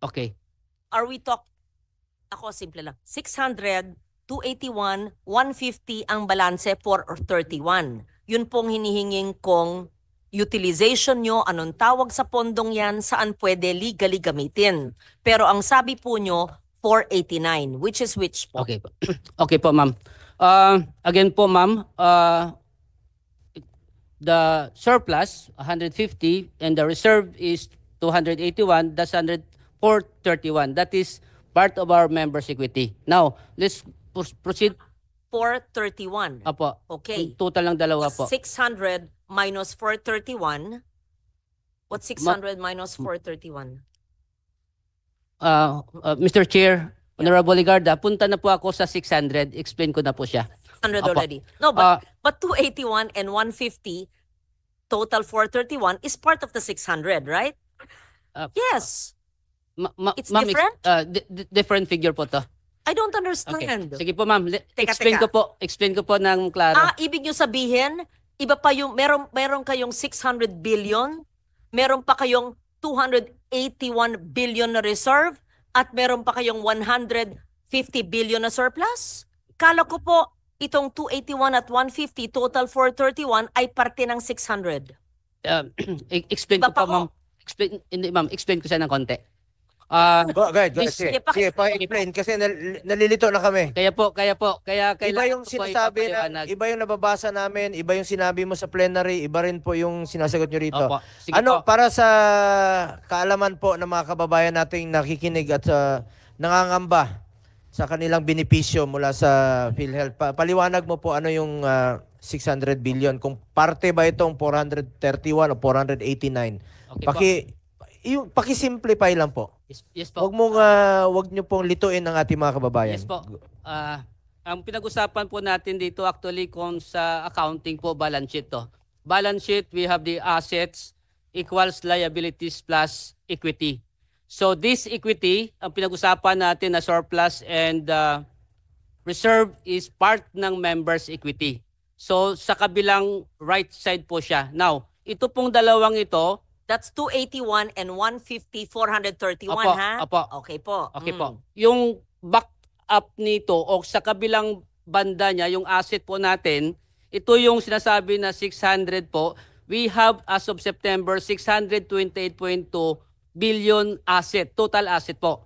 Okay. Are we talk ako simple lang. 600, 281, 150 ang balanse for 31. Yun pong hinihinging kong utilization nyo, anong tawag sa pondong yan, saan pwede legally gamitin. Pero ang sabi po nyo, 489, which is which po? Okay po. Okay po, ma'am. Again po, ma'am, the surplus 150 and the reserve is 281. That's 431. That is part of our members' equity. Now, let's proceed. 431. Apo. Okay. Total ng dalawa po. 600 minus 431. What's 600 minus 431? Mr. Chair, Honorable Ligarda, punta na po ako sa 600. Explain ko na po siya. 100 Apo. already. No, but 281 and 150, total 431 is part of the 600, right? Yes. It's Ma'am, different? Different figure po to. I don't Okay. understand. Sige po, ma'am. Teka. Explain ko po ng klaro. Ibig nyo sabihin, iba pa yung, meron kayong 600 billion, meron pa kayong 281 billion na reserve, at meron pa kayong 150 billion na surplus? Kala ko po, itong 281 at 150, total 431, ay parte ng 600. Explain Iba ko pa po, ma'am. Hindi, ma'am. Explain ko siya ng konti. Go ahead. Sige, Sige, pa-explain kasi nalilito na kami. Kaya Iba kailangan yung ko po sinasabi ipapaliwanag. iba yung nababasa namin, iba yung sinabi mo sa plenary, iba rin po yung sinasagot nyo rito. Opo. Sige Ano, po. para sa kaalaman po ng mga kababayan nating nakikinig at nangangamba sa kanilang benepisyo mula sa PhilHealth, paliwanag mo po ano yung 600 billion, kung parte ba itong 431 o 489. Okay po. Paki-simplify lang po. Yes po. Wag niyo pong lituin ang ating mga kababayan. Yes po. Ang pinag-usapan po natin dito actually kung sa accounting po, balance sheet to. Balance sheet, we have the assets equals liabilities plus equity. So this equity, ang pinag-usapan natin na surplus and reserve is part ng members' equity. So sa kabilang right side po siya. Now, ito pong dalawang ito, That's 281 and 150, 431, Apo, ha? apo. Okay po. okay po. Yung back up nito o sa kabilang banda niya, yung asset po natin, ito yung sinasabi na 600 po. We have as of September 628.2 billion asset, total asset po.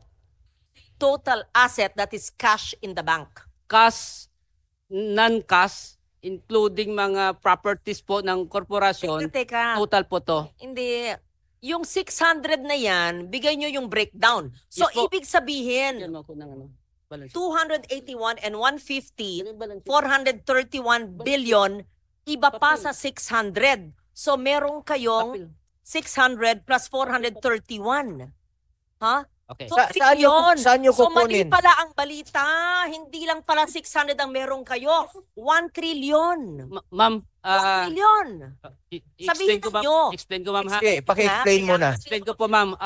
Total asset that is cash in the bank. Cash, non-cash, including mga properties po ng korporasyon, Teka. total po to. Hindi. Yung 600 na yan, bigay nyo yung breakdown. So, Yes po. ibig sabihin, Yan mo ako ng balance sheet. 281 and 150, 431 billion, iba pa sa 600. So, meron kayong 600 plus 431. Ha? Okay. So, Saan nyo So, mali kukunin? pala ang balita. Hindi lang pala 600 ang meron kayo. 1 trillion. Ma'am, 1 trillion. explain Sabihin ko ma'am. nyo. Explain ko ma'am ha. Sige, paki-explain muna. Explain ko po ma'am.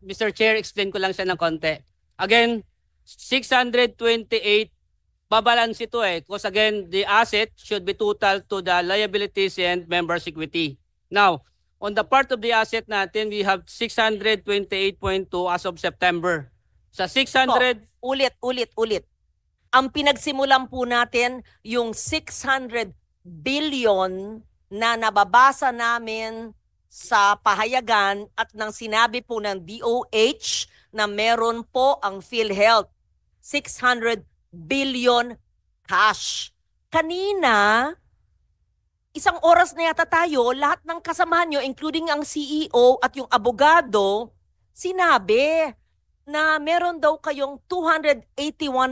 Mr. Chair, explain ko lang siya ng konti. Again, 628, babalance ito eh. Because again, the asset should be total to the liabilities and members' equity. Now, on the part of the asset natin, we have 628.2 as of September. Sa 600, Ulit. Ang pinagsimulan po natin yung 600 billion na nababasa namin sa pahayagan at nang sinabi po ng DOH na meron po ang PhilHealth. 600 billion cash. Kanina, isang oras na yata tayo, lahat ng kasamahan nyo, including ang CEO at yung abogado, sinabi na meron daw kayong 281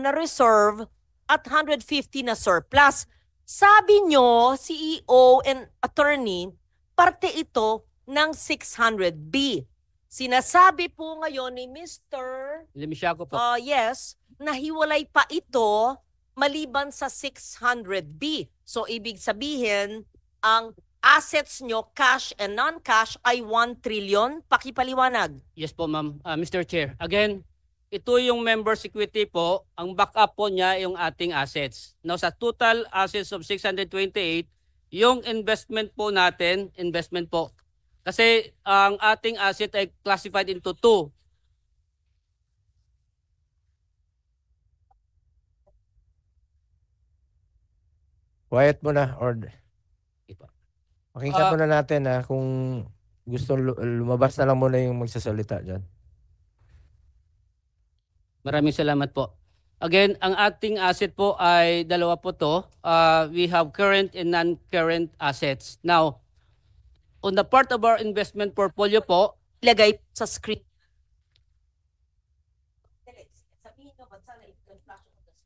na reserve at 150 na surplus. Sabi nyo, CEO and attorney, parte ito ng 600B. Sinasabi po ngayon ni Mr. Limisyaco po. Yes, nahiwalay pa ito maliban sa 600B. So, ibig sabihin, ang assets nyo, cash and non-cash, ay 1 trillion. Pakipaliwanag. Yes po ma'am. Mr. Chair, again, ito yung members equity po, ang backup po niya yung ating assets. Now sa total assets of 628, yung investment po natin, investment po. Kasi ang ating asset ay classified into two. Quiet mo na or pakinggan Ah. muna natin kung gusto lumabas na lang muna yung magsasalita dyan. Maraming salamat po. Again, ang ating asset po ay dalawa po to. We have current and non-current assets. Now, on the part of our investment portfolio po, Ilagay sa screen.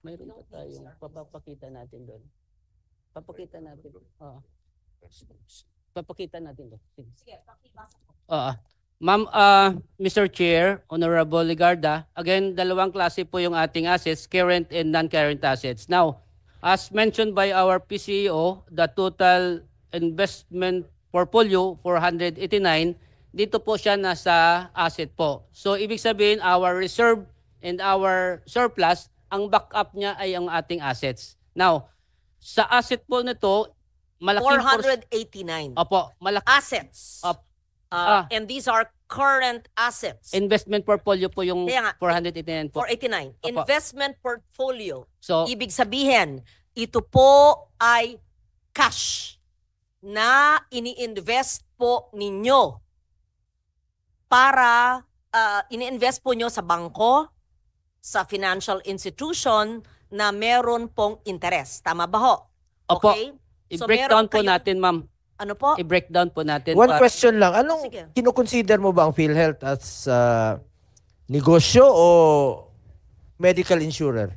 mayroon pa tayong papapakita natin doon. Papakita natin. Oo. Papakita natin doon. Sige. Oo. Ma'am, Mr. Chair, Honorable Ligarda, again, dalawang klase po yung ating assets, current and non-current assets. Now, as mentioned by our PCEO, the total investment portfolio, 489, dito po siya nasa asset po. So, ibig sabihin, our reserve and our surplus, ang backup niya ay ang ating assets. Now, sa asset po nito, malaking 489 Opo, malaki assets. Op- Ah. And these are current assets. investment portfolio po yung Kaya nga, 489 po. 489. Opo. Investment portfolio. So, Ibig sabihin, ito po ay cash na ini-invest po ninyo para ini-invest po nyo sa bangko, sa financial institution na meron pong interest. Tama ba ho? Opo. Okay? So, i-breakdown meron po kayong- natin, ma'am. Ano po? I-breakdown po natin. One question lang. Anong Sige. kinukonsider mo ba ang PhilHealth as negosyo o medical insurer?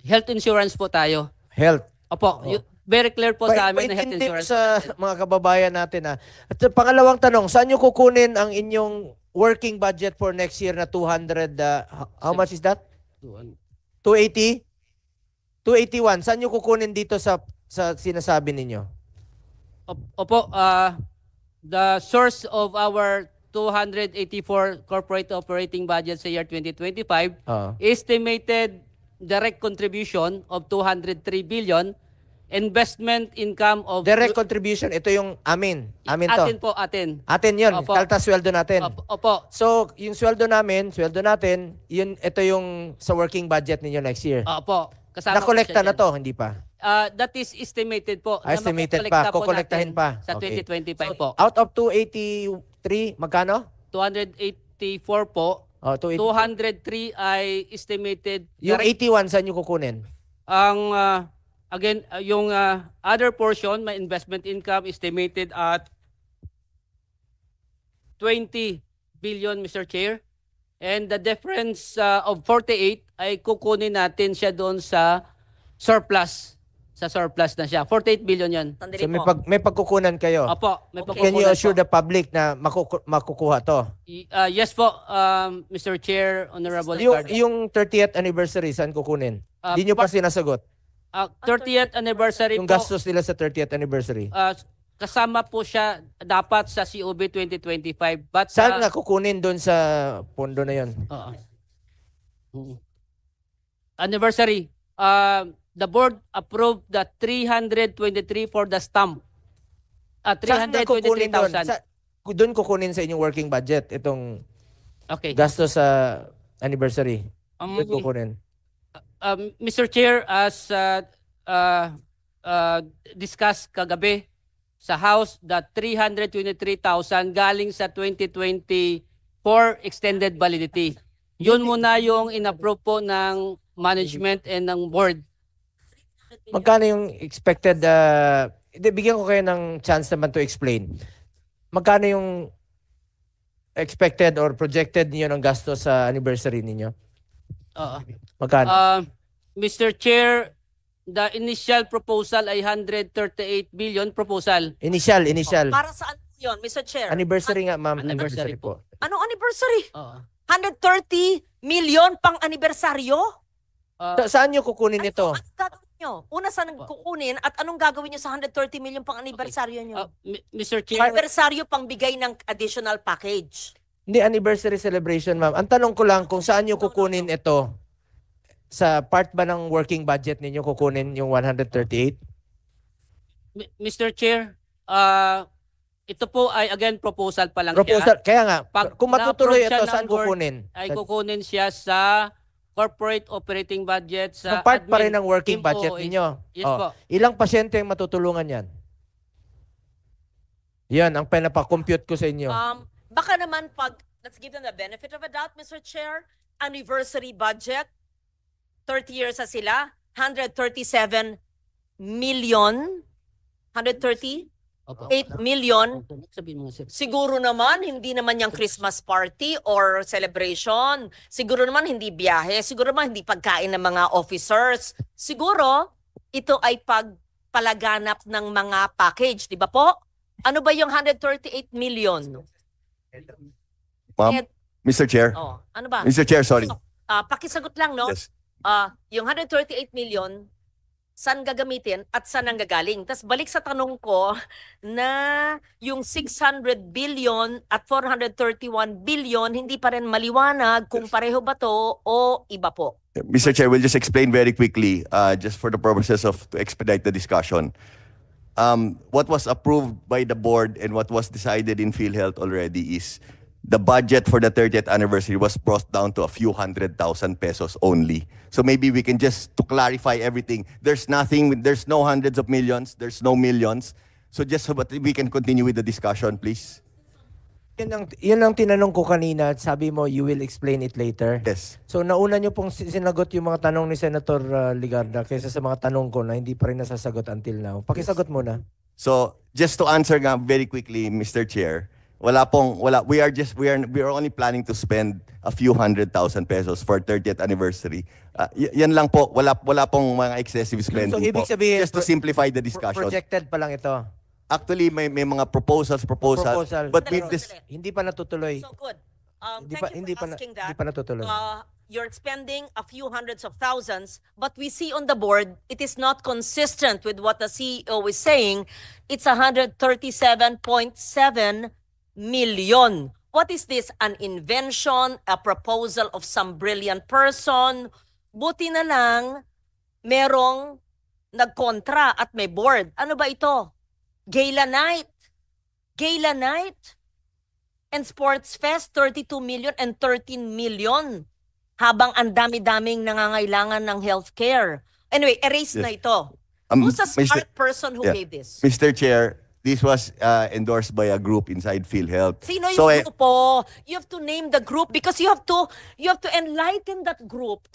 Health insurance po tayo. Health. Opo, very clear po sa amin na health Paintindi insurance. sa mga kababayan natin. At sa pangalawang tanong, saan nyo kukunin ang inyong working budget for next year na 200, how much is that? 280? 281. Saan nyo kukunin dito sa sinasabi ninyo? Opo, the source of our 284 corporate operating budget sa year 2025, estimated direct contribution of 203 billion, investment income of... Direct contribution, ito yung amin. Amin to. Atin po, atin. Atin yun. Opo. Kaltas sweldo natin. Opo. So, yung sweldo natin, ito yung sa working budget ninyo next year. Opo. Kasama po Nakolekta siya na dyan. to, hindi pa? That is estimated po. na Estimated makukolekta pa. po Kukolektahin natin pa. Sa Okay. 2025 po. Out of 283, magkano? 284 po. 203 280. ay estimated. Yung direct. 81, saan nyo kukunin? Ang again, yung other portion, my investment income estimated at 20 billion, Mr. Chair. And the difference of 48 ay kukunin natin siya doon sa surplus. Sa surplus na siya. 48 billion yan. Sandali So po. may pagkukunan kayo. Opo, may Okay. Can you pagkukunan assure po. the public na makukuha to? Yes po, Mr. Chair, Honorable Yung, Ricardo. yung 30th anniversary, saan kukunin? Hindi nyo pa sinasagot. 30th anniversary Yung po, gastos nila sa 30th anniversary. kasama po siya dapat sa COB 2025. But, Saan nga kukunin doon sa pondo na yon? Oo. Anniversary. The board approved the 323 for the stamp. Saan nga kukunin doon? 323,000. Doon kukunin sa inyong working budget itong Okay. gastos sa anniversary. Doon kukunin. Mr. Chair, as discussed kagabi sa House, that 323,000 galing sa 2024 extended validity. Yun muna yung in-approve po ng management and ng board. Magkano yung expected, bigyan ko kayo ng chance naman to explain. Magkano yung expected or projected niyo ng gastos sa anniversary ninyo? Oo. Magkano? Mr. Chair, the initial proposal ay 138 billion proposal. Initial. Para saan yun, Mr. Chair? Anniversary nga, ma'am. Anniversary po. Anong anniversary? Oo. 130 million pang anibersaryo? Saan nyo kukunin ito? Anong gagawin nyo? Una, saan kukunin at anong gagawin nyo sa 130 million pang anibersaryo nyo? Mr. Chair, Anibersaryo pang bigay ng additional package. Hindi, anniversary celebration, ma'am. Ang tanong ko lang kung saan nyo kukunin ito. Sa part ba ng working budget ninyo kukunin yung 138? Mr. Chair, ito po ay again proposal pa lang Proposal. Kaya nga, Pag kung matutuloy na-approve siya ito, ng saan board, kukunin? siya. Ay kukunin siya sa corporate operating budget, So sa part pa rin admin, ng working team budget OOH. ninyo. Yes Oh, po. ilang pasyente ang matutulungan yan? Yan, ang pinapakompute ko sa inyo. Baka naman let's give them the benefit of a doubt, Mr. Chair, anniversary budget, 30 years na sila, 137 million, 138 Opo. million. Sabihin mo nga, sir. Siguro naman, hindi naman yung Christmas party or celebration. Siguro naman hindi biyahe. Siguro naman hindi pagkain ng mga officers. Siguro, ito ay pagpalaganap ng mga package. Di ba po? Ano ba yung 138 million? Ma'am, Eh, Mr. Chair. Oh, ano ba? Mr. Chair, sorry. Pakisagot lang, no? Yes. Yung 138 million, saan gagamitin at saan ang gagaling? Tapos balik sa tanong ko na yung 600 billion at 431 billion, hindi pa rin maliwanag kung pareho ba to o iba po. Mr. Chair, we'll just explain very quickly, just for the purposes of to expedite the discussion. What was approved by the board and what was decided in PhilHealth already is the budget for the 30th anniversary was brought down to a few 100,000 pesos only. So maybe we can just, to clarify everything, there's nothing, there's no hundreds of millions, there's no millions. So just so that we can continue with the discussion, please. Yun ang tinanong ko kanina at sabi mo, you will explain it later. Yes. So nauna nyo pong sinagot yung mga tanong ni Senator Ligarda kaysa sa mga tanong ko na hindi pa rin nasasagot until now. Pakisagot muna. So just to answer nga very quickly, Mr. Chair, we are only planning to spend a few 100,000 pesos for 30th anniversary. Yan lang po, wala pong mga excessive spending So ibig po. sabihin, Just to simplify the discussion. projected pa lang ito. Actually, may mga proposals, Proposal. but Sandali, with this, sandali. Hindi pa natutuloy. So good. Hindi Thank you for asking that. Hindi pa natutuloy. You're spending a few hundreds of thousands, but we see on the board, it is not consistent with what the CEO is saying. It's 137.7 million. What is this? An invention? A proposal of some brilliant person? Buti na lang, merong nagkontra at may board. Ano ba ito? Gala night. Gala night. And Sports Fest, 32 million and 13 million. Habang ang dami-daming nangangailangan ng healthcare. Anyway, erase na ito. Who's the smart person who yeah. gave this? Mr. Chair, this was endorsed by a group inside PhilHealth. Sino yung So, grupo? You have to name the group because you have to enlighten that group.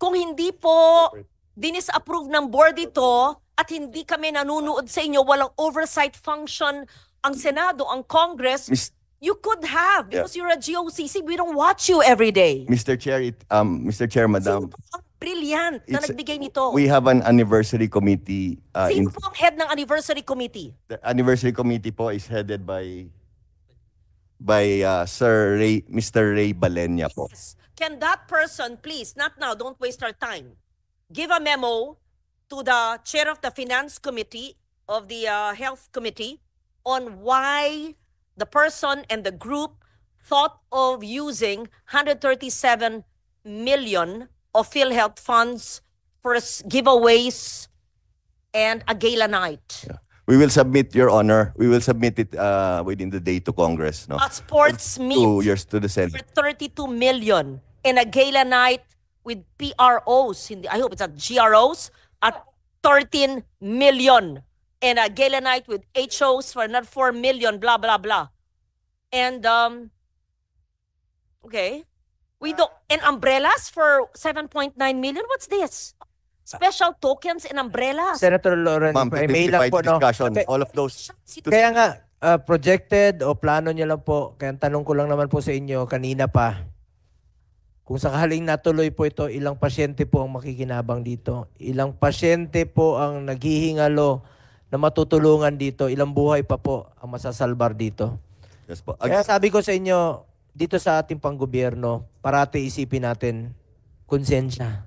Kung hindi po dinis-approve ng board ito at hindi kami nanunood sa inyo, walang oversight function ang Senado, ang Congress, you could have because you're a GOCC. We don't watch you every day. Mr. Chair, Mr. Chair, Madam, Sino po ang brilliant na nagbigay nito? we have an anniversary committee. Sino po ang head ng anniversary committee? The anniversary committee po is headed by Mr. Ray Balenya po. Yes. Can that person, please, not now, don't waste our time, give a memo to the chair of the finance committee of the health committee on why the person and the group thought of using 137 million of PhilHealth funds for giveaways and a gala night. We will submit, Your Honor, we will submit it within the day to Congress. No? A sports meet 2 years to the for Senate. 32 million and a gala night with PROs, I hope it's at GROs, at 13 million. And a gala night with HOs for another 4 million, blah, blah, blah. And, okay. And umbrellas for 7.9 million? What's this? Special tokens and umbrellas? Senator Lauren, Ma'am, to may lang simplify po, the no? discussion, all of those. Kaya nga, projected o plano niya lang po, kaya ang tanong ko lang naman po sa inyo kanina pa, kung sakaling natuloy po ito, ilang pasyente po ang makikinabang dito? Ilang pasyente po ang naghihingalo na matutulungan dito? Ilang buhay pa po ang masasalbar dito? Yes po. Kaya sabi ko sa inyo, dito sa ating panggobyerno, parati isipin natin, konsensya.